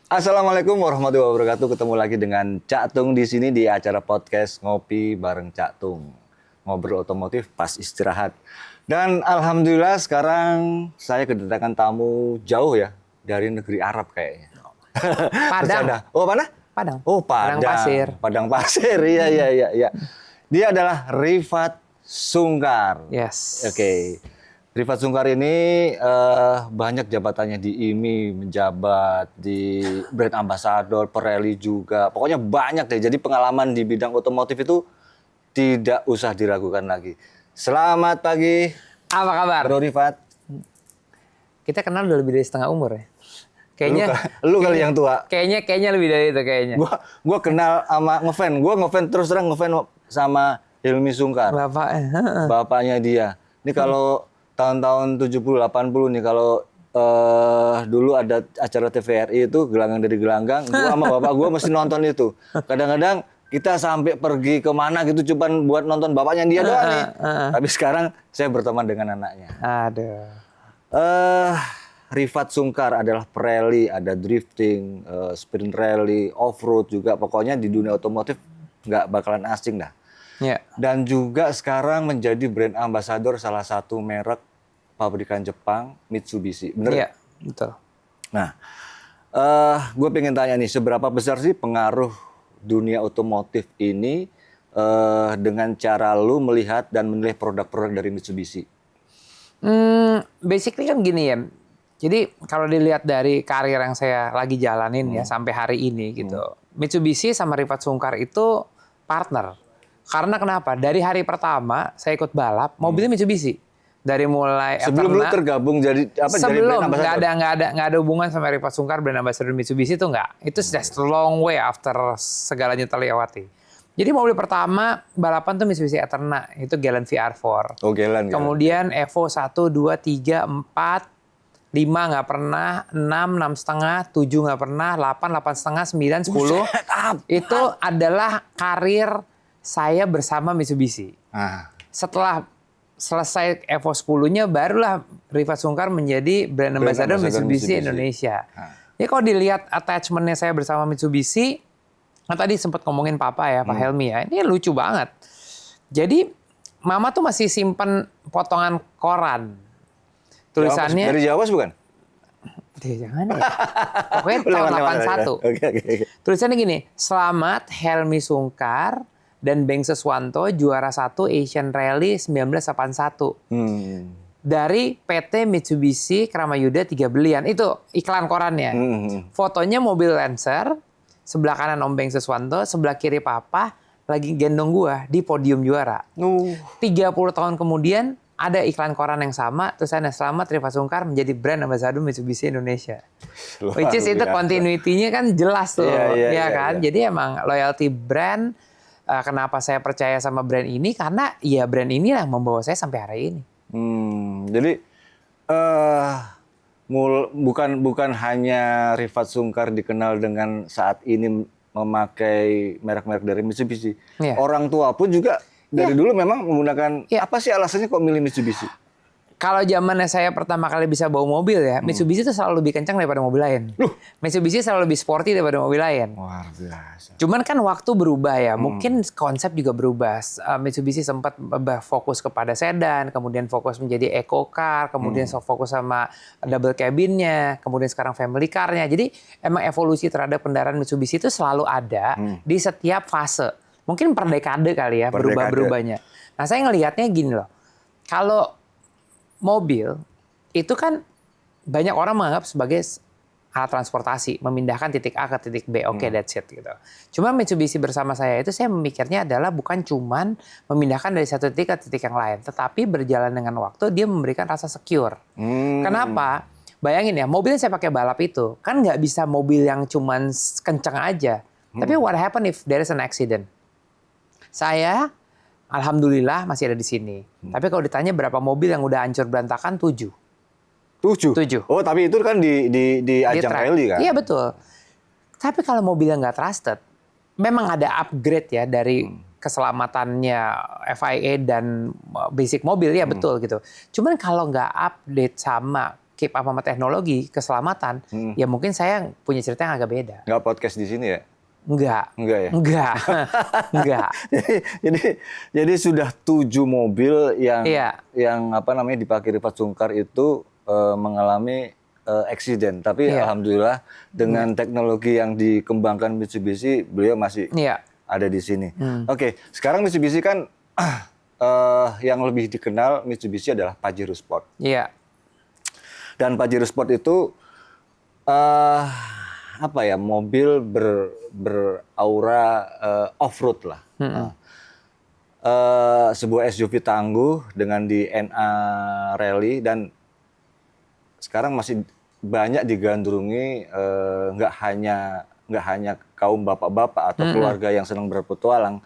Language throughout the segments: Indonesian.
Assalamualaikum warahmatullahi wabarakatuh. Ketemu lagi dengan Cak Tung di sini di acara podcast Ngopi bareng Cak Tung. Ngobrol otomotif pas istirahat. Dan alhamdulillah sekarang saya kedatangan tamu jauh ya dari negeri Arab kayaknya. Padang. Bercanda. Oh, mana? Padang. Oh, Padang. Padang Pasir. Padang Pasir. Iya. Dia adalah Rifat Sungkar. Yes. Oke. Rifat Sungkar ini banyak jabatannya di IMI, menjabat di brand ambassador, Pirelli juga. Pokoknya banyak deh. Jadi pengalaman di bidang otomotif itu tidak usah diragukan lagi. Selamat pagi, Apa kabar? Bro Rifat. Kita kenal udah lebih dari setengah umur ya. Kayaknya Lu kali yang tua. Kayaknya lebih dari itu kayaknya. Gua kenal sama ngefan. Gua ngefan terus terang ngefan sama Hilmi Sungkar. Bapaknya dia. Ini kalau tahun-tahun 70 80 nih kalau dulu ada acara TVRI itu gelanggang dari gelanggang, gua sama bapak gua mesti nonton itu. Kadang-kadang kita sampai pergi kemana gitu cuman buat nonton bapaknya dia doang nih. Tapi sekarang saya berteman dengan anaknya. Aduh. Rifat Sungkar adalah Pirelli, ada drifting, sprint rally, off-road juga. Pokoknya di dunia otomotif nggak bakalan asing dah. Ya. Dan juga sekarang menjadi brand ambassador salah satu merek pabrikan Jepang, Mitsubishi. Bener? Iya, betul. Nah, gue pengen tanya nih, seberapa besar sih pengaruh dunia otomotif ini dengan cara lu melihat dan menilai produk-produk dari Mitsubishi? Basically kan gini ya. Jadi kalau dilihat dari karir yang saya lagi jalanin ya sampai hari ini gitu. Mitsubishi sama Rifat Sungkar itu partner. Karena kenapa? Dari hari pertama saya ikut balap, mobilnya Mitsubishi. Dari mulai Sebelum lu tergabung jadi apa? Sebelum jadi brand ambassador? nggak ada hubungan sama Rifat Sungkar brand ambassador Mitsubishi itu nggak. Itu just a long way after segalanya terlewati. Jadi mobil pertama balapan tuh Mitsubishi Eterna, itu Galant VR4. Oh, Galant. Kemudian Evo 1, 2, 3, 4, 5 nggak pernah, 6, 6,5, 7 nggak pernah, 8, 8,5, 9, 10. Itu adalah karir saya bersama Mitsubishi. Setelah selesai Evo 10-nya, barulah Rifat Sungkar menjadi brand ambassador Mitsubishi Indonesia. Ya kalau dilihat attachment-nya saya bersama Mitsubishi, nah tadi sempat ngomongin Papa ya, Pak Helmi ya, ini lucu banget. Jadi Mama tuh masih simpen potongan koran. Tulisannya dari Jawa bukan? Jangan ya. Pokoknya tahun 81. Oke. Tulisannya gini, selamat Helmi Sungkar dan Beng Seswanto juara 1 Asian Rally 1981. Dari PT Mitsubishi Kramayuda 3 Belian. Itu iklan korannya. Fotonya mobil Lancer, sebelah kanan Om Beng Seswanto, sebelah kiri Papa, lagi gendong gua di podium juara. 30 tahun kemudian, ada iklan koran yang sama, tulisannya selamat Rifat Sungkar menjadi brand ambassador Mitsubishi Indonesia. Which is itu continuity-nya kan jelas tuh, ya kan? Jadi emang loyalty brand, kenapa saya percaya sama brand ini? Karena ya brand ini yang membawa saya sampai hari ini. Jadi bukan hanya Rifat Sungkar dikenal dengan saat ini memakai merek-merek dari Mitsubishi. Orang tua pun juga dari dulu memang menggunakan, apa sih alasannya kok milih Mitsubishi? Kalau zamannya saya pertama kali bisa bawa mobil ya, Mitsubishi itu selalu lebih kencang daripada mobil lain. Mitsubishi selalu lebih sporty daripada mobil lain. Luar biasa. Cuman kan waktu berubah ya, mungkin konsep juga berubah. Mitsubishi sempat fokus kepada sedan, kemudian fokus menjadi eco car, kemudian fokus sama double cabinnya, kemudian sekarang family car-nya. Jadi emang evolusi terhadap kendaraan Mitsubishi itu selalu ada di setiap fase. Mungkin per dekade kali ya, berubah-berubahnya. Nah saya ngelihatnya gini loh, kalau mobil itu kan banyak orang menganggap sebagai alat transportasi, memindahkan titik A ke titik B, oke, that's it gitu. Cuma Mitsubishi bersama saya itu saya memikirnya adalah bukan cuman memindahkan dari satu titik ke titik yang lain, tetapi berjalan dengan waktu dia memberikan rasa secure. Kenapa? Bayangin ya, mobil yang saya pakai balap itu kan nggak bisa mobil yang cuman kencang aja. Tapi what happen if there is an accident? Saya, alhamdulillah masih ada di sini. Tapi kalau ditanya berapa mobil yang udah hancur berantakan, 7. 7. Oh, tapi itu kan di ajang rally kan? Iya, betul. Tapi kalau mobilnya nggak trusted, memang ada upgrade ya dari keselamatannya FIA dan basic mobil, ya betul gitu. Cuman kalau nggak update sama keep up sama teknologi, keselamatan, ya mungkin saya punya cerita yang agak beda. Nggak podcast di sini ya? Enggak ya? Enggak. Enggak. jadi sudah 7 mobil yang Iya. dipakai Rifat Sungkar itu mengalami accident. Tapi alhamdulillah dengan teknologi yang dikembangkan Mitsubishi, beliau masih ada di sini. Oke, sekarang Mitsubishi kan yang lebih dikenal Mitsubishi adalah Pajero Sport. Iya. Dan Pajero Sport itu mobil beraura off-road lah. Sebuah SUV tangguh dengan DNA rally dan sekarang masih banyak digandrungi nggak hanya kaum bapak-bapak atau keluarga yang senang berpetualang.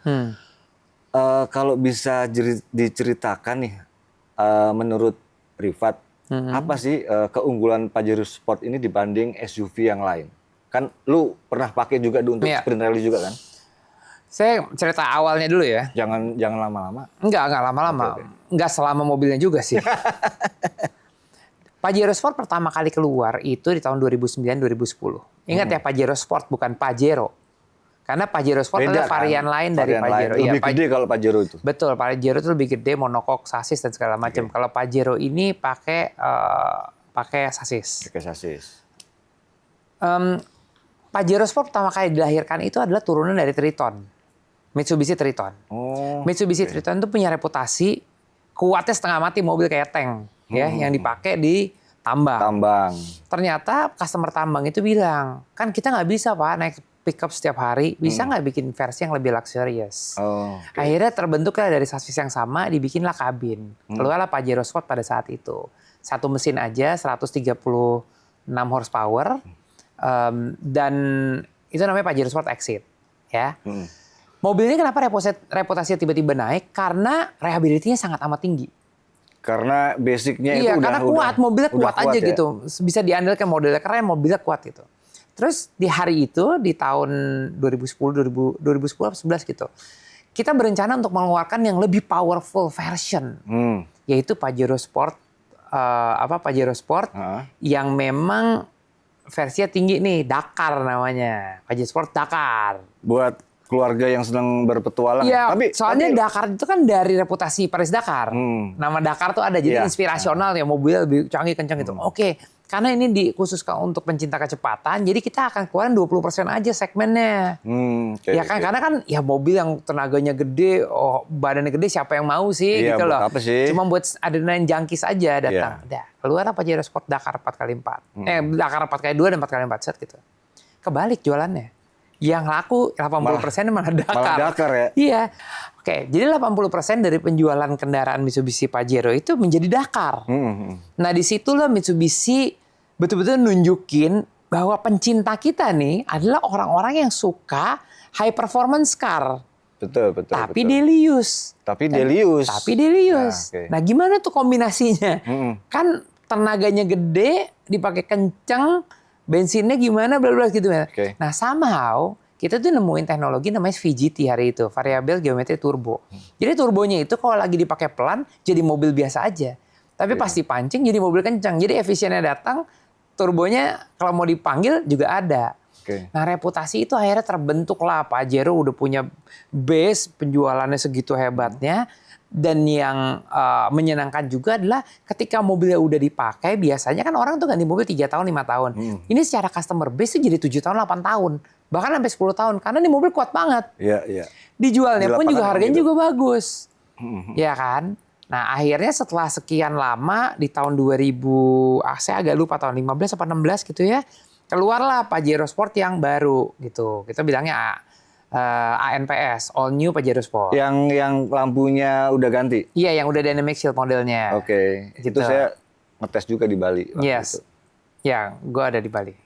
Kalau bisa diceritakan nih, menurut Rifat, apa sih keunggulan Pajero Sport ini dibanding SUV yang lain? Kan lu pernah pakai juga untuk sprint rally juga kan? Saya cerita awalnya dulu ya. Jangan lama-lama. Enggak lama-lama. Okay. Enggak selama mobilnya juga sih. Pajero Sport pertama kali keluar itu di tahun 2009-2010. Ingat ya, Pajero Sport bukan Pajero. Karena Pajero Sport adalah varian lain dari Pajero. Lebih gede kalau Pajero itu. Betul, Pajero itu lebih gede, monokok, sasis dan segala macam. Okay. Kalau Pajero ini pakai sasis. Pakai sasis. Pajero Sport pertama kali dilahirkan itu adalah turunan dari Triton. Mitsubishi Triton. Mitsubishi Triton itu punya reputasi kuatnya setengah mati, mobil kayak tank ya, yang dipakai di tambang. Ternyata customer tambang itu bilang, kan kita nggak bisa Pak naik pickup setiap hari, bisa nggak bikin versi yang lebih luxurious. Akhirnya terbentuklah dari sasis yang sama, dibikinlah kabin. Keluarlah Pajero Sport pada saat itu. Satu mesin aja 136 horsepower. Dan itu namanya Pajero Sport Exit, ya. Mobil ini kenapa reputasinya tiba-tiba naik? Karena reliability-nya sangat amat tinggi. Karena basicnya itu karena kuat, mobilnya kuat aja ya? gitu. Bisa diandalkan, modelnya keren, mobilnya kuat gitu. Terus di hari itu, di tahun 2010 atau 11 gitu, kita berencana untuk mengeluarkan yang lebih powerful version, yaitu Pajero Sport, Pajero Sport yang memang versinya tinggi nih, Dakar namanya. Pajero Sport Dakar. Buat keluarga yang sedang berpetualang. Iya, soalnya Dakar itu kan dari reputasi Paris Dakar. Nama Dakar tuh ada, jadi inspirasional ya, mobilnya lebih canggih, kencang gitu. Oke, karena ini dikhususkan untuk pencinta kecepatan, jadi kita akan keluarin 20% aja segmennya. Karena kan ya mobil yang tenaganya gede, badannya gede, siapa yang mau sih gitu loh. Apa sih? Cuma buat adrenalin junkies aja datang. Keluar Pajero Sport Dakar 4x4. Dakar 4x2 dan 4x4 set gitu. Kebalik jualannya. Yang laku 80% malah Dakar. Malah Dakar ya? Iya. Oke, jadi 80% dari penjualan kendaraan Mitsubishi Pajero itu menjadi Dakar. Nah, disitulah Mitsubishi betul-betul nunjukin bahwa pencinta kita nih adalah orang-orang yang suka high performance car. Betul. Tapi daily use. Nah, gimana tuh kombinasinya? Kan tenaganya gede, dipakai kenceng, bensinnya gimana, bla bla gitu ya. Nah, somehow kita tuh nemuin teknologi namanya VGT hari itu, variabel geometri turbo. Jadi turbonya itu kalau lagi dipakai pelan jadi mobil biasa aja. Tapi pas dipancing jadi mobil kencang. Jadi efisiennya datang, turbonya kalau mau dipanggil juga ada. Nah, reputasi itu akhirnya terbentuk lah. Pajero udah punya base penjualannya segitu hebatnya. Dan yang menyenangkan juga adalah ketika mobilnya udah dipakai, biasanya kan orang tuh ganti mobil 3 tahun, 5 tahun. Ini secara customer base jadi 7 tahun, 8 tahun. Bahkan sampai 10 tahun. Karena ini mobil kuat banget. Iya. Dijualnya pun juga harganya juga bagus. Ya kan? Nah, akhirnya setelah sekian lama, di tahun 2000, saya agak lupa tahun 15 atau 16 gitu ya, keluarlah Pajero Sport yang baru gitu. Kita bilangnya ANPS, All New Pajero Sport. Yang lampunya udah ganti? Iya, yang udah dynamic shield modelnya. Gitu. Itu saya ngetes juga di Bali. Yes. Ya, gue ada di Bali.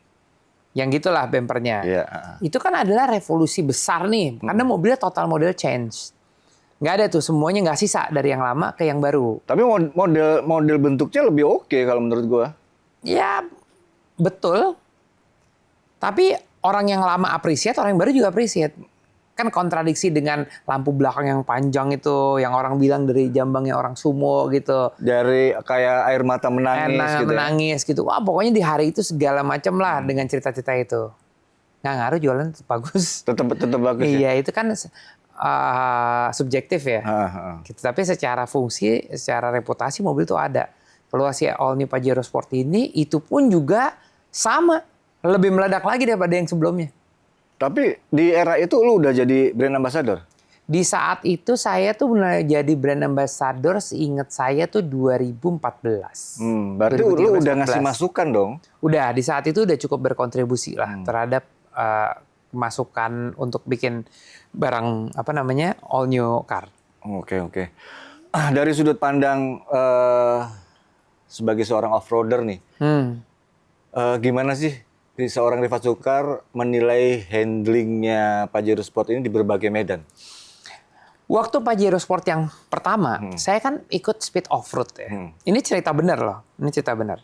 Yang gitulah bempernya. Itu kan adalah revolusi besar nih, karena mobilnya total model change. Nggak ada tuh, semuanya nggak sisa dari yang lama ke yang baru. Tapi model bentuknya lebih oke kalau menurut gue. Ya, betul. Tapi orang yang lama appreciate, orang yang baru juga appreciate. Kan kontradiksi dengan lampu belakang yang panjang itu, yang orang bilang dari jambangnya orang sumo gitu. Dari kayak air mata menangis gitu. Menangis gitu. Wah, pokoknya di hari itu segala macam lah dengan cerita-cerita itu. Nggak ngaruh, jualan tetap bagus. Tetap bagus ya. Iya, itu kan subjektif ya. Gitu. Tapi secara fungsi, secara reputasi mobil itu ada. Kalau si All New Pajero Sport ini, itu pun juga sama. Lebih meledak lagi daripada yang sebelumnya. Tapi di era itu lu udah jadi brand ambassador? Di saat itu saya tuh mulai jadi brand ambassador, seingat saya tuh 2014. Berarti 2013, lu udah ngasih masukan dong? Udah, di saat itu udah cukup berkontribusi lah terhadap masukan untuk bikin barang all new car. Oke. Dari sudut pandang sebagai seorang off-roader nih, gimana sih seorang Rifat Soekar menilai handlingnya Pajero Sport ini di berbagai medan? Waktu Pajero Sport yang pertama, saya kan ikut speed off-road ya. Ini cerita benar loh, ini cerita benar.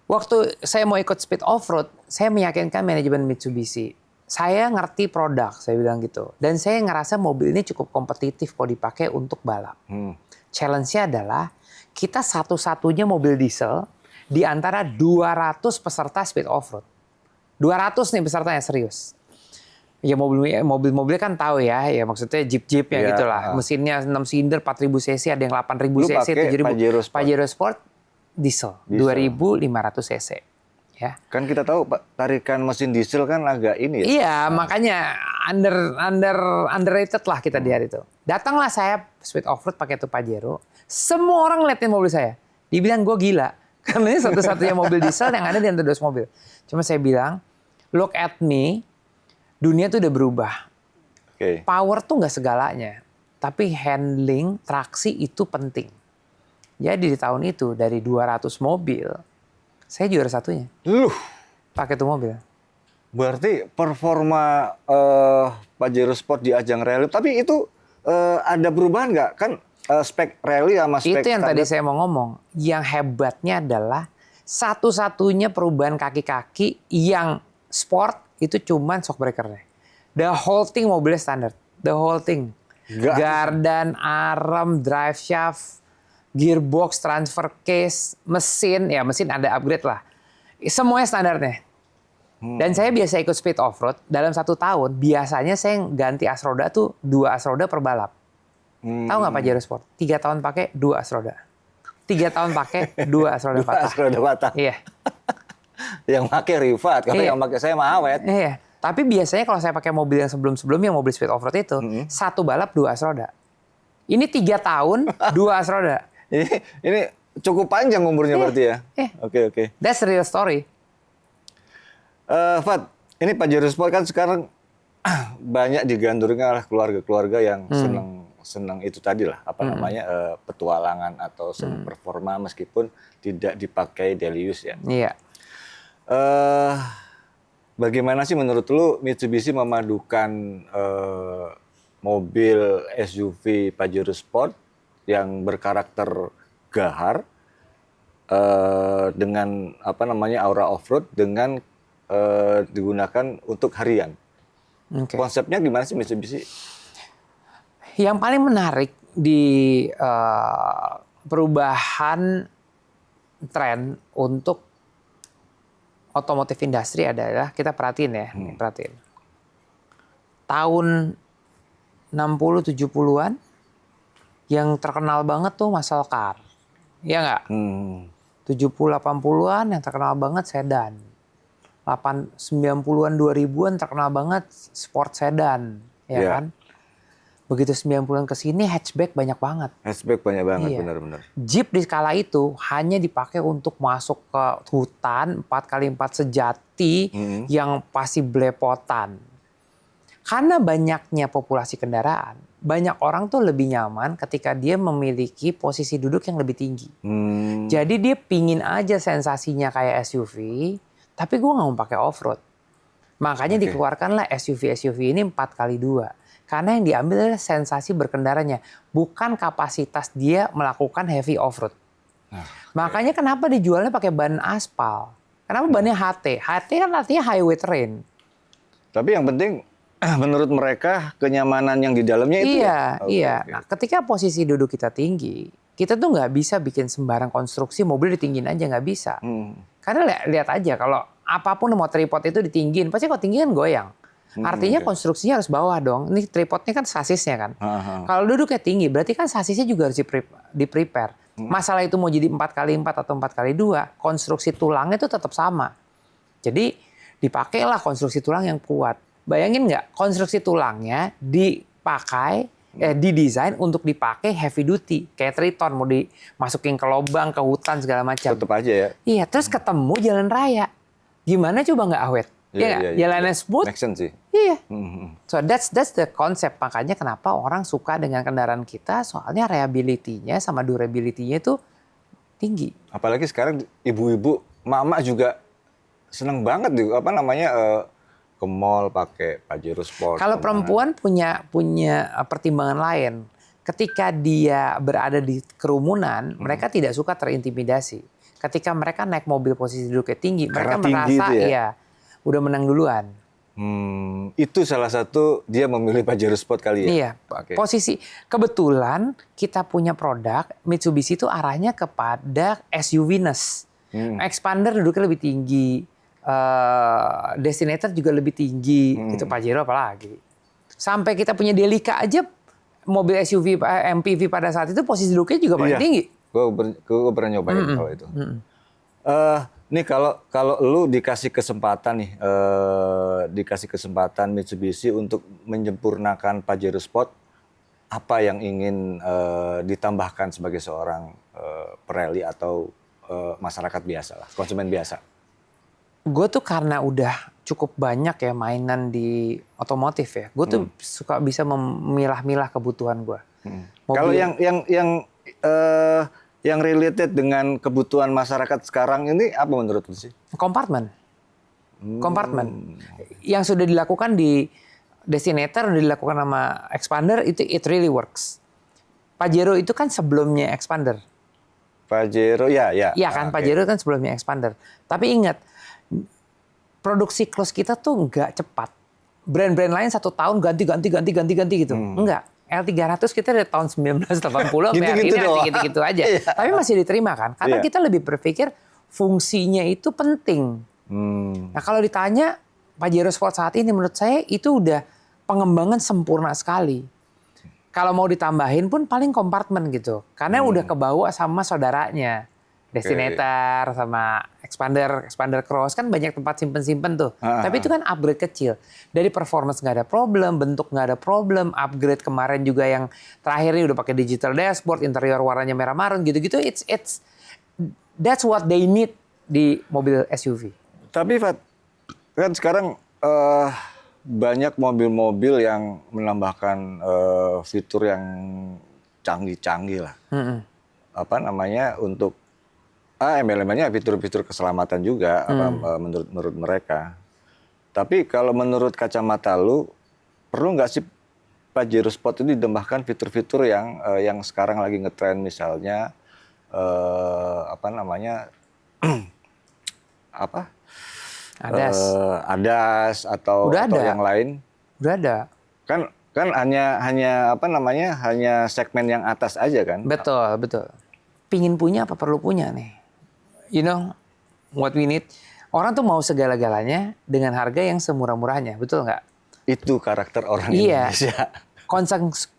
Waktu saya mau ikut speed off-road, saya meyakinkan manajemen Mitsubishi. Saya ngerti produk, saya bilang gitu. Dan saya ngerasa mobil ini cukup kompetitif kalau dipakai untuk balap. Challenge-nya adalah kita satu-satunya mobil diesel di antara 200 peserta speed off-road. 200 nih pesertanya, serius. Ya mobil-mobil kan tahu ya maksudnya jeep-jeep ya gitulah. Mesinnya 6 silinder, 4000 cc, ada yang 8000 cc, 7000. Pajero Sport diesel. 2500 cc. Ya. Kan kita tahu Pak, tarikan mesin diesel kan agak ini ya. Iya, makanya underrated lah kita di hari itu. Datanglah saya speed off-road pakai itu Pajero. Semua orang ngeliatin mobil saya. Dibilang gue gila. Karena ini satu-satunya mobil diesel yang ada di antara 2 mobil. Cuma saya bilang, look at me, dunia tuh udah berubah. Power tuh nggak segalanya. Tapi handling, traksi itu penting. Jadi di tahun itu, dari 200 mobil, saya juara satunya. Pakai tuh mobil. Berarti performa Pajero Sport di ajang rally, tapi itu ada perubahan nggak? Kan spek rally sama spek itu yang standar. tadi saya mau ngomong. Yang hebatnya adalah satu-satunya perubahan kaki-kaki yang sport itu cuman shock breaker-nya. The whole thing mobilnya standar. The whole thing. Gardan, arm, drive shaft, gearbox, transfer case, mesin ada upgrade lah. Semuanya standarnya. Dan saya biasa ikut speed off-road. Dalam 1 tahun, biasanya saya ganti as roda tuh 2 as roda per balap. Tahu nggak Pajero Sport? 3 tahun pakai 2 as roda. 3 tahun pakai 2 as roda patah. 2 as roda patah. Iya. Yang pakai Rifat, kalau yang pakai saya mah awet. Iya. Tapi biasanya kalau saya pakai mobil yang sebelum-sebelumnya, mobil speed off-road itu, 1 balap 2 as roda. Ini 3 tahun 2 as roda. Ini cukup panjang umurnya berarti ya? Oke. That's the real story. Fat, ini Pajero Sport kan sekarang banyak digandrungi oleh keluarga-keluarga yang senang itu tadi lah, petualangan atau senang performa meskipun tidak dipakai daily use ya. Iya. Bagaimana sih menurut lu Mitsubishi memadukan mobil SUV Pajero Sport yang berkarakter gahar dengan aura off-road dengan digunakan untuk harian. Konsepnya gimana sih Mitsubishi? Yang paling menarik di perubahan tren untuk otomotif industri adalah, kita perhatiin ya, perhatiin. Tahun 60-70-an yang terkenal banget tuh muscle car. Iya nggak? 70-80-an yang terkenal banget sedan. 90-an 2000-an terkenal banget sport sedan, ya kan? Begitu 90-an ke sini hatchback banyak banget. Hatchback banyak banget, benar-benar. Jeep di skala itu hanya dipakai untuk masuk ke hutan 4x4 sejati yang pasti belepotan. Karena banyaknya populasi kendaraan, banyak orang tuh lebih nyaman ketika dia memiliki posisi duduk yang lebih tinggi. Jadi dia pingin aja sensasinya kayak SUV, tapi gue nggak mau pakai off-road. Makanya dikeluarkanlah SUV ini 4x2. Karena yang diambil adalah sensasi berkendaranya, bukan kapasitas dia melakukan heavy off-road. Makanya kenapa dijualnya pakai ban aspal? Kenapa bannya HT? HT kan artinya highway terrain. Tapi yang penting menurut mereka kenyamanan yang di dalamnya itu Iya, ya? Oke, iya. oke. Nah, ketika posisi duduk kita tinggi, kita tuh nggak bisa bikin sembarang konstruksi mobil ditinggiin aja, nggak bisa. Karena lihat aja kalau apapun mau tripod itu ditinggiin, pasti kalau tinggi kan goyang. Artinya oke. konstruksinya harus bawah dong. Ini tripodnya kan sasisnya kan. Kalau duduknya tinggi, berarti kan sasisnya juga harus di-prepare. Masalah itu mau jadi 4x4 atau 4x2, konstruksi tulangnya itu tetap sama. Jadi dipakailah konstruksi tulang yang kuat. Bayangin nggak, konstruksi tulangnya didesain untuk dipakai heavy duty. Kayak Triton, mau dimasukin ke lubang, ke hutan, segala macam. Tetap aja ya. Iya, terus ketemu jalan raya. Gimana coba nggak awet? Iya nggak? Jalannya smooth. Make sense sih. Iya. So that's the concept. Makanya kenapa orang suka dengan kendaraan kita, soalnya reliability-nya sama durability-nya itu tinggi. Apalagi sekarang ibu-ibu, mama juga seneng banget ke mall pakai Pajero Sport. Kalau kemana. perempuan punya pertimbangan lain. Ketika dia berada di kerumunan, mereka tidak suka terintimidasi. Ketika mereka naik mobil posisi duduknya tinggi, Karena mereka tinggi merasa itu ya? iya, udah menang duluan. Itu salah satu dia memilih Pajero Sport kali ya? Iya, Oke. posisi kebetulan kita punya produk Mitsubishi itu arahnya kepada SUV-ness. Expander duduknya lebih tinggi, Destinator juga lebih tinggi, itu Pajero apalagi. Sampai kita punya Delica aja, mobil SUV MPV pada saat itu posisi duduknya juga paling tinggi. Gue pernah nyobain kalau itu. Nih kalau lu dikasih kesempatan Mitsubishi untuk menyempurnakan Pajero Sport, apa yang ingin ditambahkan sebagai seorang pereli atau masyarakat biasa lah, konsumen biasa? Gue tuh karena udah cukup banyak ya mainan di otomotif ya, gue tuh suka bisa memilah-milah kebutuhan gue. Kalau yang related dengan kebutuhan masyarakat sekarang ini apa menurut lu sih? Kompartemen. Yang sudah dilakukan di Destinator, udah dilakukan sama Expander, itu it really works. Pajero itu kan sebelumnya Expander. Pajero ya. Iya kan, Pajero kan sebelumnya Expander. Tapi ingat, produksi siklus kita tuh nggak cepat. Brand-brand lain 1 tahun ganti gitu. Enggak. L300 kita dari tahun 1980 sampai hari ini masih gitu-gitu aja. Tapi masih diterima kan? Karena kita lebih berpikir fungsinya itu penting. Nah kalau ditanya Pajero Sport saat ini menurut saya itu udah pengembangan sempurna sekali. Kalau mau ditambahin pun paling kompartemen gitu. Karena udah kebawa sama saudaranya. Destinator sama Expander Cross kan banyak tempat simpen tuh. Tapi itu kan upgrade kecil. Dari performance nggak ada problem, bentuk nggak ada problem, upgrade kemarin juga yang terakhir ini udah pakai digital dashboard, interior warnanya merah marun gitu-gitu. That's what they need di mobil SUV. Tapi Fat, kan sekarang banyak mobil-mobil yang menambahkan fitur yang canggih-canggih lah. Untuk embel-embelnya fitur-fitur keselamatan juga menurut mereka. Tapi kalau menurut kacamata lu, perlu nggak sih Pajero Sport itu ditambahkan fitur-fitur yang sekarang lagi ngetren, misalnya ADAS atau yang lain? Udah ada. Kan hanya segmen yang atas aja kan? Betul. Pingin punya apa perlu punya nih? You know what we need? Orang tuh mau segala-galanya dengan harga yang semurah-murahnya, betul nggak? Itu karakter orang Indonesia.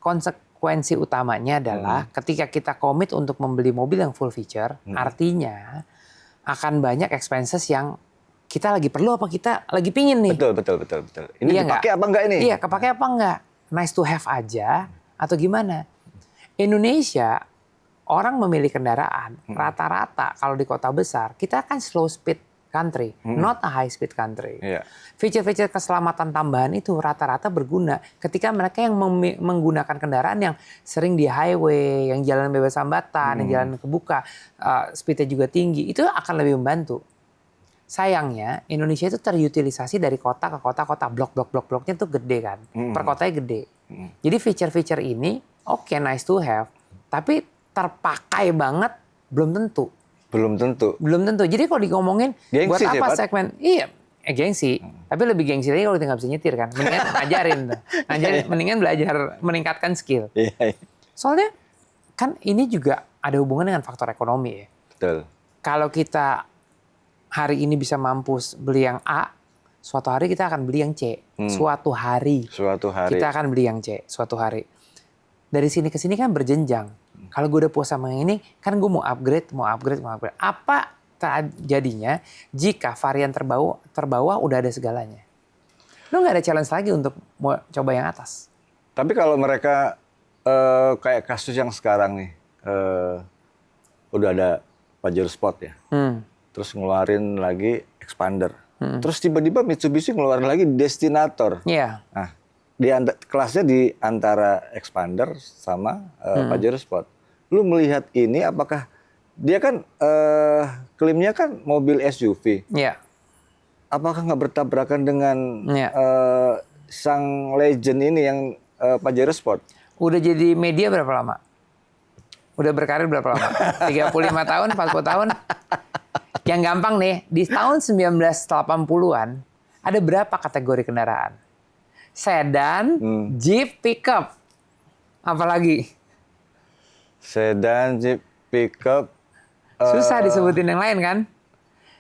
Konsekuensi utamanya adalah ketika kita komit untuk membeli mobil yang full feature, artinya akan banyak expenses yang kita lagi perlu apa kita lagi pingin nih. Betul. Ini iya dipakai apa enggak ini? Iya, kepake apa enggak? Nice to have aja atau gimana? Indonesia, orang memilih kendaraan rata-rata kalau di kota besar, kita kan slow speed country, not a high speed country. Iya. Feature-feature keselamatan tambahan itu rata-rata berguna ketika mereka yang menggunakan kendaraan yang sering di highway, yang jalan bebas hambatan, yang jalan kebuka, speednya juga tinggi, itu akan lebih membantu. Sayangnya Indonesia itu terutilisasi dari kota ke kota, blok-bloknya tuh gede kan, per kotanya gede. Jadi feature-feature ini oke, nice to have, tapi terpakai banget belum tentu. Belum tentu. Jadi kalau ngomongin buat apa segmen? Iya, gengsi. Tapi lebih gengsi lagi kalau nggak bisa nyetir kan. Mendingan ngajarin tuh. Mendingan belajar meningkatkan skill. Iya. Soalnya kan ini juga ada hubungan dengan faktor ekonomi ya. Betul. Kalau kita hari ini bisa mampus beli yang A, suatu hari kita akan beli yang C. Suatu hari. Kita akan beli yang C suatu hari. Dari sini ke sini kan berjenjang. Kalau gue udah puas sama yang ini, kan gue mau upgrade. Apa jadinya jika varian terbawah udah ada segalanya? Lu nggak ada challenge lagi untuk mau coba yang atas. Tapi kalau mereka kayak kasus yang sekarang nih, udah ada Pajero Sport ya, terus ngeluarin lagi Expander, terus tiba-tiba Mitsubishi ngeluarin lagi Destinator. Iya. Nah, kelasnya di antara Expander sama Pajero Sport. Lu melihat ini apakah dia kan klaimnya kan mobil SUV. Iya. Apakah nggak bertabrakan dengan sang legend ini yang Pajero Sport? Udah jadi media berapa lama? Udah berkarir berapa lama? 35 tahun, 40 tahun? Yang gampang nih, di tahun 1980-an ada berapa kategori kendaraan? Sedan, Jeep, pickup. Apalagi? Sedan, Jeep, pickup. Susah disebutin yang lain kan?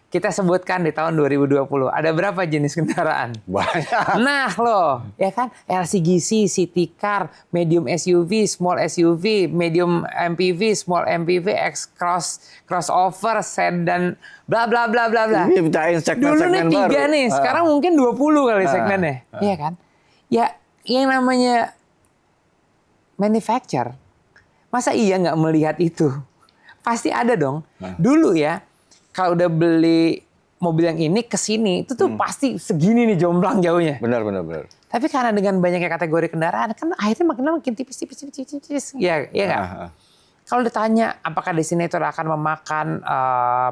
Kita sebutkan di tahun 2020. Ada berapa jenis kendaraan? Banyak. Nah loh, ya kan? LCGC, city car, medium SUV, small SUV, medium MPV, small MPV, X-Cross, crossover, sedan, bla bla bla bla bla. Ini pecahin segmen-segmen baru. Dulu nih 3 nih, sekarang mungkin 20 kali segmennya. Iya kan? Ya, yang namanya manufacturer, masa iya nggak melihat itu? Pasti ada dong. Dulu ya, kalau udah beli mobil yang ini ke sini, itu tuh pasti segini nih jomplang jauhnya. Benar. Tapi karena dengan banyaknya kategori kendaraan, kan akhirnya makin tipis. Ya nggak? Kalau ditanya apakah Destinator akan memakan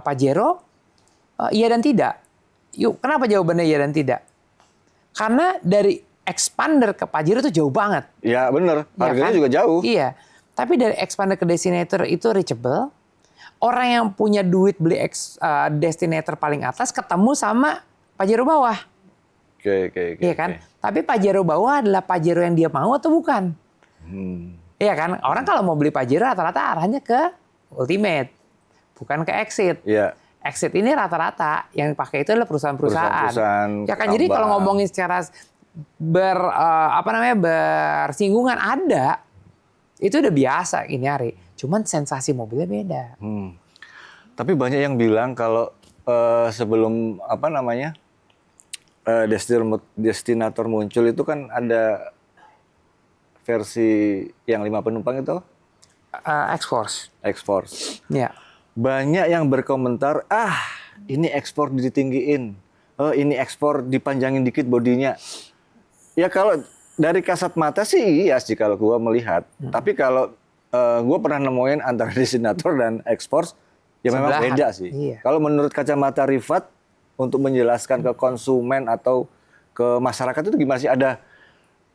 Pajero, iya dan tidak. Yuk, kenapa jawabannya iya dan tidak? Karena dari Expander ke Pajero itu jauh banget. Ya benar, harganya kan? juga jauh. Iya, tapi dari Expander ke Destinator itu reachable. Orang yang punya duit beli Destinator paling atas ketemu sama Pajero bawah. Oke. Iya kan? Tapi Pajero bawah adalah Pajero yang dia mau atau bukan? Iya kan? Orang kalau mau beli Pajero rata-rata arahnya ke Ultimate, bukan ke Exit. Iya. Exit ini rata-rata yang pakai itu adalah perusahaan-perusahaan. Ya kan? Jadi kalau ngomongin secara bersinggungan ada, itu udah biasa ini hari. Cuman sensasi mobilnya beda. Tapi banyak yang bilang kalau sebelum Destinator muncul itu kan ada versi yang 5 penumpang itu? X-Force. X-Force. Ya. Banyak yang berkomentar, ini ekspor ditinggiin. Ini ekspor dipanjangin dikit bodinya. Ya kalau dari kasat mata sih iya sih kalau gua melihat. Tapi kalau gue pernah nemuin antara Destinator dan X-Force, ya memang beda sih. Iya. Kalau menurut kacamata Rifat, untuk menjelaskan ke konsumen atau ke masyarakat itu gimana sih?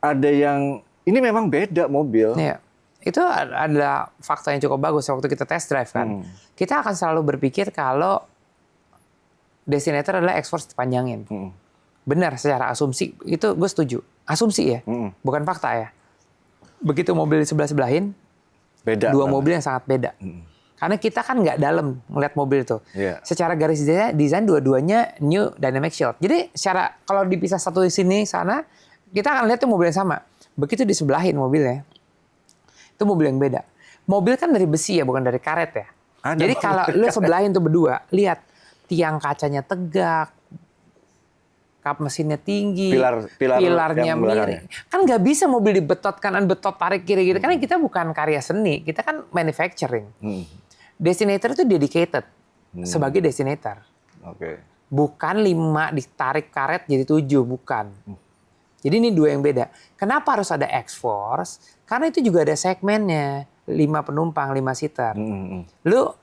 Ada yang, ini memang beda mobil. Iya. Itu adalah fakta yang cukup bagus waktu kita test drive kan. Kita akan selalu berpikir kalau Destinator adalah X-Force dipanjangin. Benar secara asumsi, itu gue setuju. Asumsi ya, bukan fakta ya. Begitu mobil sebelah-sebelahin, beda. Dua mobil yang sangat beda. Karena kita kan nggak dalam ngeliat mobil itu. Yeah. Secara garis desain dua-duanya new dynamic shield. Jadi secara kalau dipisah satu di sini sana, kita akan lihat tuh mobil yang sama. Begitu disebelahin mobilnya, itu mobil yang beda. Mobil kan dari besi ya, bukan dari karet ya. Jadi kalau lu sebelahin tuh berdua, lihat tiang kacanya tegak, kap mesinnya tinggi, pilarnya miring. Kan nggak bisa mobil dibetot kanan, betot tarik kiri gitu. Karena kita bukan karya seni, kita kan manufacturing. Destinator itu dedicated sebagai Destinator. Bukan 5 ditarik karet jadi 7, bukan. Jadi ini 2 yang beda. Kenapa harus ada X-Force? Karena itu juga ada segmennya, 5 penumpang, 5 seater. Lu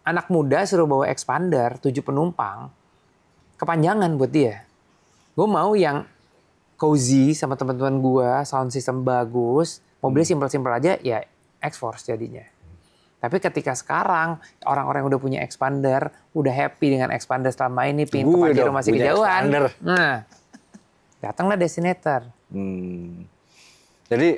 anak muda suruh bawa Expander 7 penumpang, kepanjangan buat dia. Gue mau yang cozy sama teman-teman gue, sound system bagus, mobilnya simpel-simpel aja, ya X-Force jadinya. Tapi ketika sekarang orang-orang yang udah punya expander, udah happy dengan expander selama ini, pingin ke Pajero masih kejauhan. Nah, datanglah Destinator. Jadi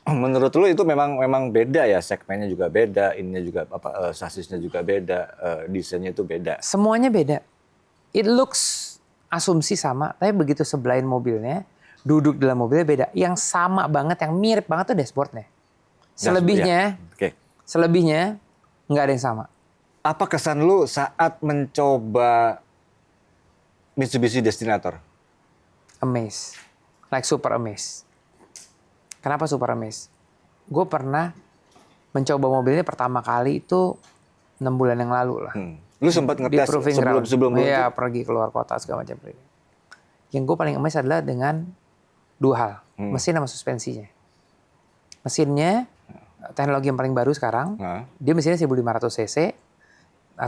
menurut lu itu memang beda ya, segmennya juga beda, ininya juga sasisnya juga beda, desainnya itu beda. Semuanya beda. It looks asumsi sama, tapi begitu sebelahin mobilnya, duduk dalam mobilnya beda. Yang sama banget, yang mirip banget tuh dashboardnya. Selebihnya nggak ada yang sama. Apa kesan lu saat mencoba Mitsubishi Destinator? Amazed, like super amazed. Kenapa super amazed? Gue pernah mencoba mobilnya pertama kali itu 6 bulan yang lalu lah. Lu sempat ngetes sebelum Iya, pergi keluar kota segala macam. Yang gue paling amazed adalah dengan 2 hal, mesin sama suspensinya. Mesinnya teknologi yang paling baru sekarang, dia mesinnya 1500 cc,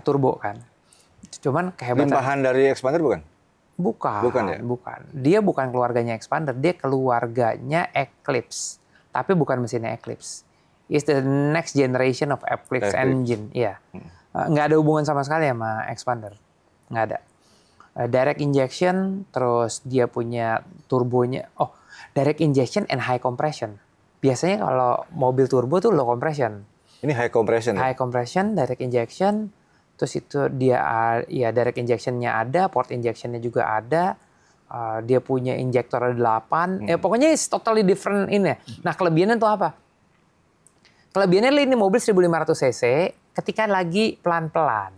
turbo kan. Cuman kehebatan. Limpahan dari Expander bukan? Bukan ya? Bukan. Dia bukan keluarganya Expander, dia keluarganya Eclipse. Tapi bukan mesinnya Eclipse. It's the next generation of Eclipse engine. Iya. Nggak ada hubungan sama sekali sama Expander. Nggak ada. Direct injection, terus dia punya turbonya. Oh, direct injection and high compression. Biasanya kalau mobil turbo tuh low compression. Ini high compression. High compression, direct injection, terus itu dia ya direct injectionnya ada, port injectionnya juga ada. Dia punya injektor ada 8. Pokoknya it's totally different ini. Nah, kelebihannya tuh apa? Kelebihannya ini mobil 1500 cc ketika lagi pelan-pelan.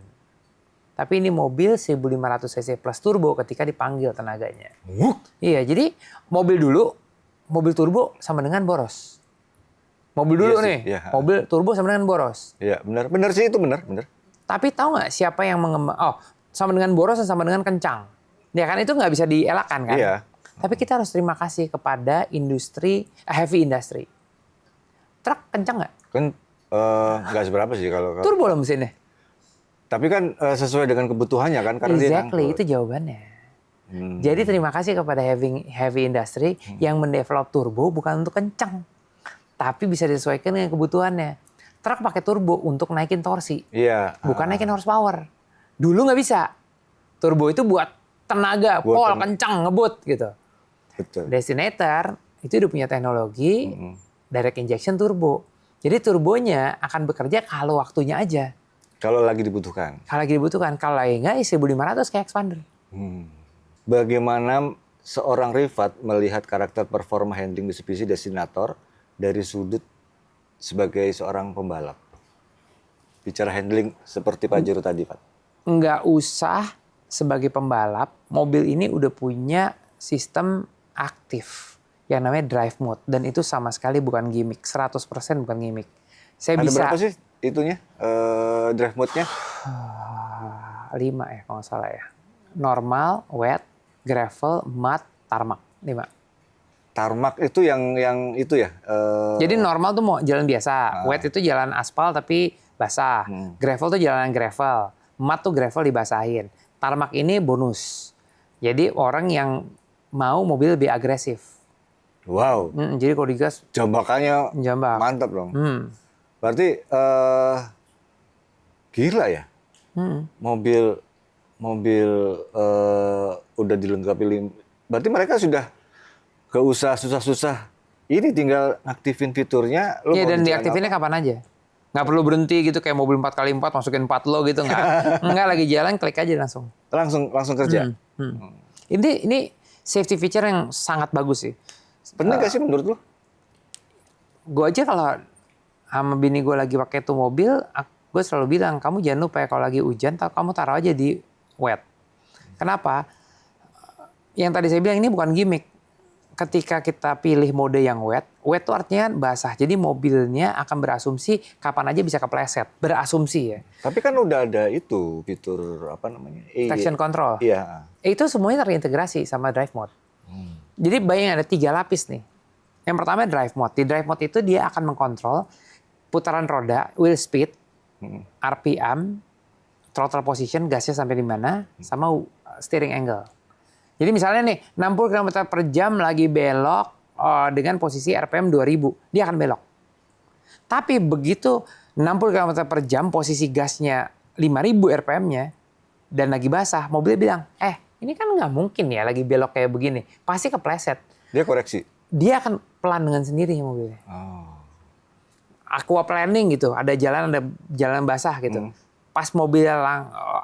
Tapi ini mobil 1500 cc plus turbo ketika dipanggil tenaganya. Iya, jadi mobil turbo sama dengan boros. Mobil dulu nih, mobil turbo sama dengan boros. Iya, benar sih itu benar. Tapi tahu nggak siapa yang mengembang? Oh, sama dengan boros dan sama dengan kencang. Ya kan itu nggak bisa dielakkan kan? Iya. Tapi kita harus terima kasih kepada industri heavy industry. Truk kencang nggak? Kan nggak seberapa sih kalau turbo loh mesinnya. Tapi kan sesuai dengan kebutuhannya kan? Karena exactly, itu jawabannya. Jadi terima kasih kepada heavy industry yang mendevelop turbo bukan untuk kencang. Tapi bisa disesuaikan dengan kebutuhannya. Truk pakai turbo untuk naikin torsi. Iya. Bukan naikin horsepower. Dulu nggak bisa. Turbo itu buat tenaga, kencang, ngebut gitu. Betul. Destinator itu udah punya teknologi direct injection turbo. Jadi turbonya akan bekerja kalau waktunya aja. Kalau lagi dibutuhkan. Kalau lagi nggak, 1500 kayak Expander. Bagaimana seorang Rifat melihat karakter performa handling Mitsubishi Destinator dari sudut sebagai seorang pembalap? Bicara handling seperti Pajero tadi, Pak. Nggak usah sebagai pembalap, mobil ini udah punya sistem aktif yang namanya drive mode. Dan itu sama sekali bukan gimmick, 100% bukan gimmick. Ada berapa sih itunya, drive mode-nya? 5 ya kalau nggak salah ya. Normal, wet, gravel, mud, tarmac. 5. Tarmac itu yang itu ya? Jadi normal tuh mau jalan biasa. Wet itu jalan aspal tapi basah. Gravel tuh jalanan gravel. Mud tuh gravel dibasahin. Tarmac ini bonus. Jadi orang yang mau mobil lebih agresif. Wow. Jadi kalau digas jambakannya mantap dong. Berarti gila ya. Mobil udah dilengkapi. Berarti mereka sudah gak usah susah-susah. Ini tinggal aktifin fiturnya. Iya, dan diaktifinnya kapan aja. Nggak perlu berhenti gitu kayak mobil 4x4 masukin 4 lo gitu. Nggak lagi jalan klik aja langsung. Langsung kerja. Ini safety feature yang sangat bagus sih. Penting gak sih menurut lo? Gue aja kalau sama bini gue lagi pakai tuh mobil, gue selalu bilang, kamu jangan lupa ya kalau lagi hujan, kamu taruh aja di wet. Kenapa? Yang tadi saya bilang ini bukan gimmick. Ketika kita pilih mode yang wet itu artinya basah. Jadi mobilnya akan berasumsi kapan aja bisa kepleset. Berasumsi ya. Tapi kan udah ada itu fitur apa namanya? Traction control. Iya. Itu semuanya terintegrasi sama drive mode. Jadi bayangin ada 3 lapis nih. Yang pertama drive mode. Di drive mode itu dia akan mengkontrol putaran roda, wheel speed, RPM, throttle position, gasnya sampai di mana, sama steering angle. Jadi misalnya nih 60 km per jam lagi belok dengan posisi RPM 2000, dia akan belok. Tapi begitu 60 km per jam, posisi gasnya 5.000 RPM-nya, dan lagi basah, mobilnya bilang, ini kan nggak mungkin ya lagi belok kayak begini. Pasti kepleset. Dia koreksi? Dia akan pelan dengan sendirinya mobilnya. Aquaplaning gitu, ada jalan basah gitu. Pas mobilnya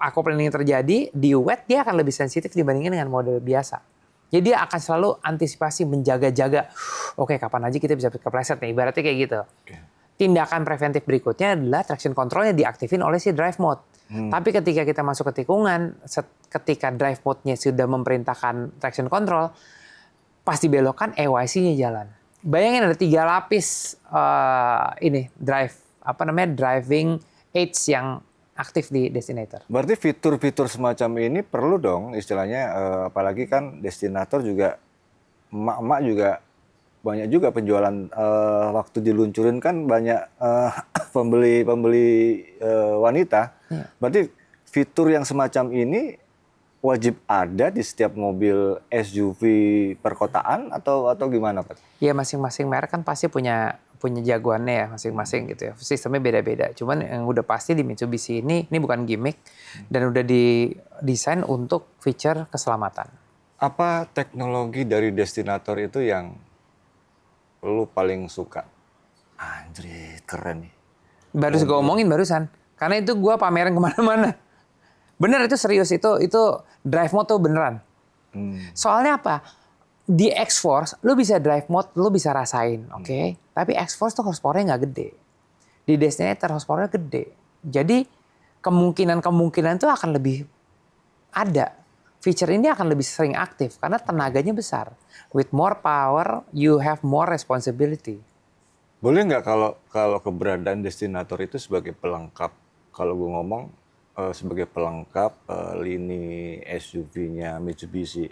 aquaplaning terjadi, di wet dia akan lebih sensitif dibandingin dengan model biasa. Jadi dia akan selalu antisipasi, menjaga-jaga. Oke, kapan aja kita bisa kepleset nih, ibaratnya kayak gitu. Tindakan preventif berikutnya adalah traction controlnya diaktifin oleh si drive mode. Tapi ketika kita masuk ke tikungan, ketika drive mode-nya sudah memerintahkan traction control, pas dibelokkan EYC-nya jalan. Bayangin ada 3 lapis driving aids yang aktif di Destinator. Berarti fitur-fitur semacam ini perlu dong istilahnya, apalagi kan Destinator juga, emak-emak juga banyak juga penjualan, waktu diluncurin kan banyak pembeli wanita. Berarti fitur yang semacam ini wajib ada di setiap mobil SUV perkotaan atau gimana, Pak? Ya masing-masing merek kan pasti punya jagoannya ya masing-masing gitu ya. Sistemnya beda-beda. Cuman yang udah pasti di Mitsubishi ini bukan gimmick dan udah didesain untuk feature keselamatan. Apa teknologi dari Destinator itu yang lu paling suka? Anjir, keren nih. Baru gue omongin barusan. Karena itu gue pamerin kemana-mana. Bener itu serius, itu drive mode tuh beneran. Soalnya apa? Di X-Force, lu bisa drive mode, lu bisa rasain, oke? Tapi X-Force tuh horsepower-nya nggak gede. Di Destinator horsepower-nya gede. Jadi kemungkinan tuh akan lebih ada. Feature ini akan lebih sering aktif karena tenaganya besar. With more power, you have more responsibility. Boleh nggak kalau keberadaan Destinator itu sebagai pelengkap, kalau gue ngomong sebagai pelengkap lini SUV-nya Mitsubishi,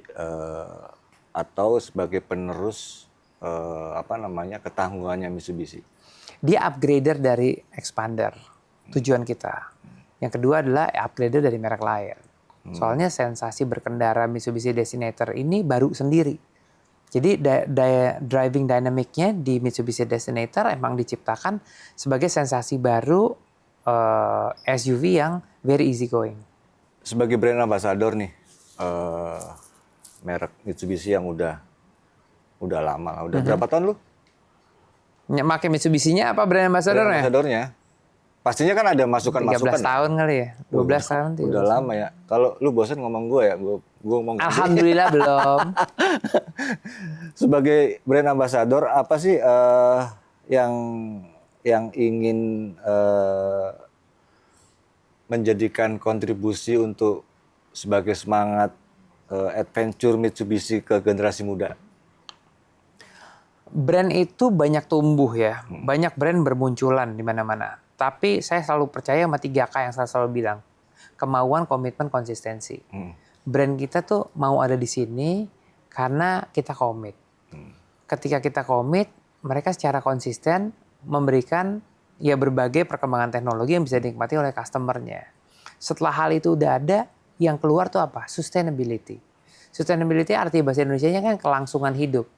atau sebagai penerus ketangguhannya Mitsubishi? Dia upgrader dari Expander, tujuan kita. Yang kedua adalah upgrader dari merek lain. Soalnya sensasi berkendara Mitsubishi Destinator ini baru sendiri. Jadi driving dynamic-nya di Mitsubishi Destinator emang diciptakan sebagai sensasi baru SUV yang very easy going. Sebagai brand ambassador nih, merek Mitsubishi yang udah lama lah. Udah berapa tahun lu? Pakai Mitsubishi-nya apa brand ambassador-nya? Ambassador-nya. Pastinya kan ada masukan-masukan. 13 tahun kali ya? 12 tahun. Udah lama ya. Kalau lu bosan ngomong gue ya, gue ngomong. Alhamdulillah belum. Sebagai brand ambassador, apa sih yang ingin menjadikan kontribusi untuk sebagai semangat adventure Mitsubishi ke generasi muda? Brand itu banyak tumbuh ya, banyak brand bermunculan di mana-mana. Tapi saya selalu percaya sama 3K yang saya selalu bilang, kemauan, komitmen, konsistensi. Brand kita tuh mau ada di sini karena kita komit. Ketika kita komit, mereka secara konsisten memberikan ya berbagai perkembangan teknologi yang bisa dinikmati oleh customer-nya. Setelah hal itu udah ada, yang keluar tuh apa? Sustainability. Sustainability arti bahasa Indonesianya kan kelangsungan hidup.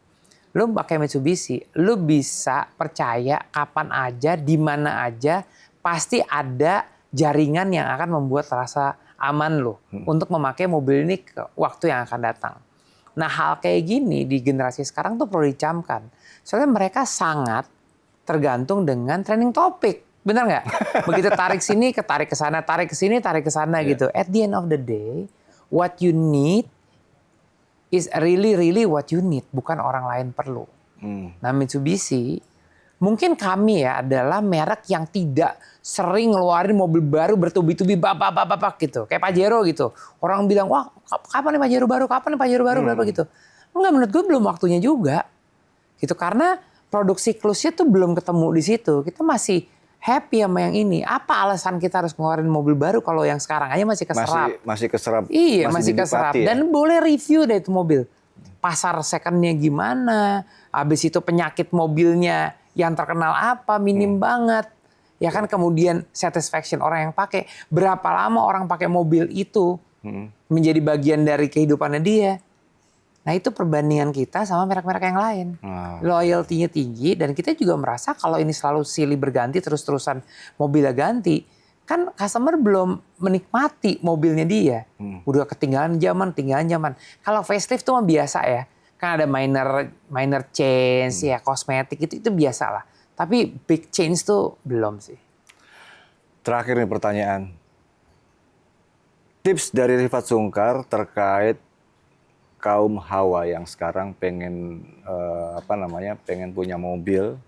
Lu pakai Mitsubishi, lu bisa percaya kapan aja, di mana aja, pasti ada jaringan yang akan membuat rasa aman lu untuk memakai mobil ini ke waktu yang akan datang. Nah, hal kayak gini di generasi sekarang tuh perlu dicamkan. Soalnya mereka sangat tergantung dengan trending topik. Bener nggak? Begitu tarik sini, ketarik ke sana, tarik ke sini, tarik ke sana gitu. At the end of the day, what you need is really what you need, bukan orang lain perlu. Nah, Mitsubishi, mungkin kami ya adalah merek yang tidak sering ngeluarin mobil baru bertubi-tubi babak gitu. Kayak Pajero gitu. Orang bilang, wah kapan nih Pajero baru, berapa gitu. Enggak, menurut gue belum waktunya juga. Gitu, karena produk siklusnya tuh belum ketemu di situ. Kita masih happy sama yang ini. Apa alasan kita harus ngeluarin mobil baru kalau yang sekarang aja masih keserap? Masih keserap. Iya, masih keserap. Ya? Dan boleh review deh itu mobil. Pasar secondnya gimana? Habis itu penyakit mobilnya yang terkenal apa? Minim banget. Ya kan, kemudian satisfaction orang yang pakai. Berapa lama orang pakai mobil itu menjadi bagian dari kehidupannya dia. Nah itu perbandingan kita sama merek-merek yang lain. Loyalty-nya tinggi dan kita juga merasa kalau ini selalu silih berganti terus-terusan mobilnya ganti. Kan customer belum menikmati mobilnya dia. Udah ketinggalan zaman. Kalau facelift tuh mah biasa ya. Kan ada minor change ya, kosmetik itu biasa lah. Tapi big change tuh belum sih. Terakhir nih pertanyaan. Tips dari Rifat Sungkar terkait kaum hawa yang sekarang pengen pengen punya mobil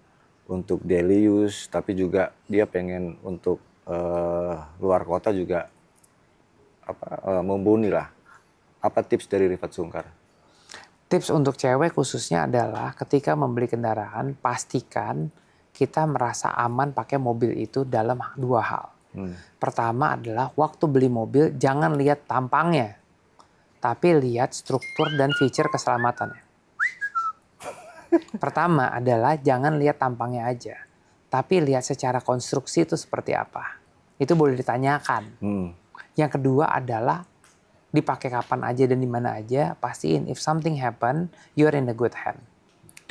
untuk daily use, tapi juga dia pengen untuk luar kota juga mumpuni lah. Apa tips dari Rifat Sungkar? Tips untuk cewek khususnya adalah ketika membeli kendaraan, pastikan kita merasa aman pakai mobil itu dalam 2 hal. Pertama adalah waktu beli mobil jangan lihat tampangnya, tapi lihat struktur dan feature keselamatannya. Pertama adalah jangan lihat tampangnya aja, tapi lihat secara konstruksi itu seperti apa. Itu boleh ditanyakan. Yang kedua adalah dipakai kapan aja dan di mana aja, pastiin if something happen, you're in a good hand.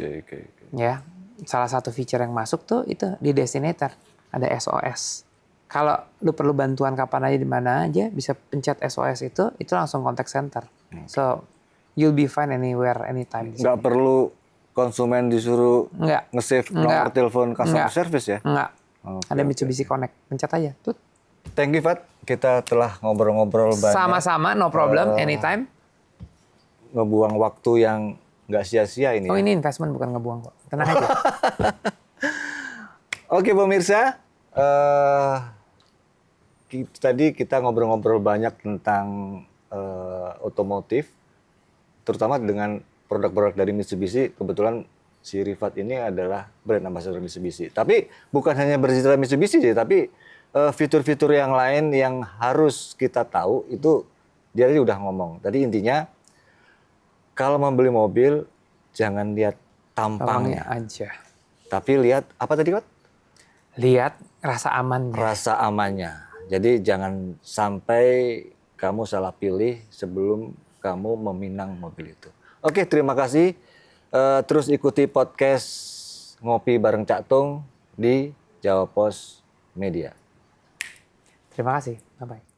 Oke. Ya, salah satu feature yang masuk tuh itu di Destinator ada SOS. Kalau lu perlu bantuan kapan aja di mana aja, bisa pencet SOS itu langsung contact center. So you'll be fine anywhere, anytime. Nggak perlu konsumen disuruh nge-save nomor telepon customer service ya? Enggak. Ada Mitsubishi Connect, pencet aja. Tut. Thank you, Fat. Kita telah ngobrol-ngobrol banyak. Sama-sama, no problem, anytime. Ngebuang waktu yang nggak sia-sia ini. Oh, ini investment bukan ngebuang kok. Tenang aja. Oke, pemirsa. Tadi kita ngobrol-ngobrol banyak tentang otomotif, terutama dengan produk-produk dari Mitsubishi. Kebetulan si Rifat ini adalah brand ambassador Mitsubishi. Tapi bukan hanya berbicara Mitsubishi, tapi fitur-fitur yang lain yang harus kita tahu itu dia tadi udah ngomong. Tadi intinya kalau membeli mobil jangan lihat tampangnya aja. Tapi lihat apa tadi, Pak? Lihat rasa amannya. Rasa amannya. Jadi jangan sampai kamu salah pilih sebelum kamu meminang mobil itu. Oke, terima kasih. Terus ikuti podcast Ngopi Bareng Cak Tung di Jawa Pos Media. Terima kasih. Bye-bye.